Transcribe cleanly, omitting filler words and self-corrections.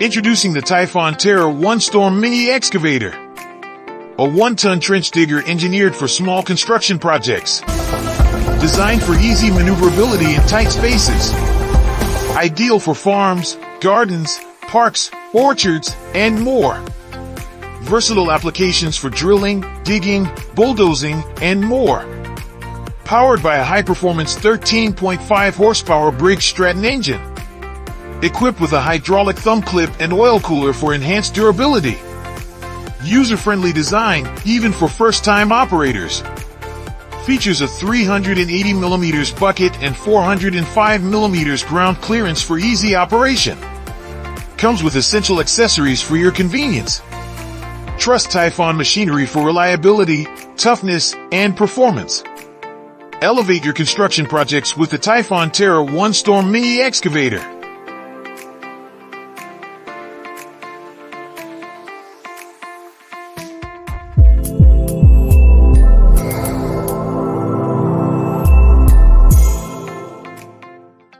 Introducing the TYPHON TERROR ONE STORM Mini Excavator. A 1-ton trench digger engineered for small construction projects. Designed for easy maneuverability in tight spaces. Ideal for farms, gardens, parks, orchards, and more. Versatile applications for drilling, digging, bulldozing, and more. Powered by a high-performance 13.5 horsepower Briggs Stratton engine. Equipped with a hydraulic thumb clip and oil cooler for enhanced durability. User-friendly design, even for first-time operators. Features a 380mm bucket and 405mm ground clearance for easy operation. Comes with essential accessories for your convenience. Trust TYPHON Machinery for reliability, toughness, and performance. Elevate your construction projects with the TYPHON TERROR ONE STORM Mini Excavator.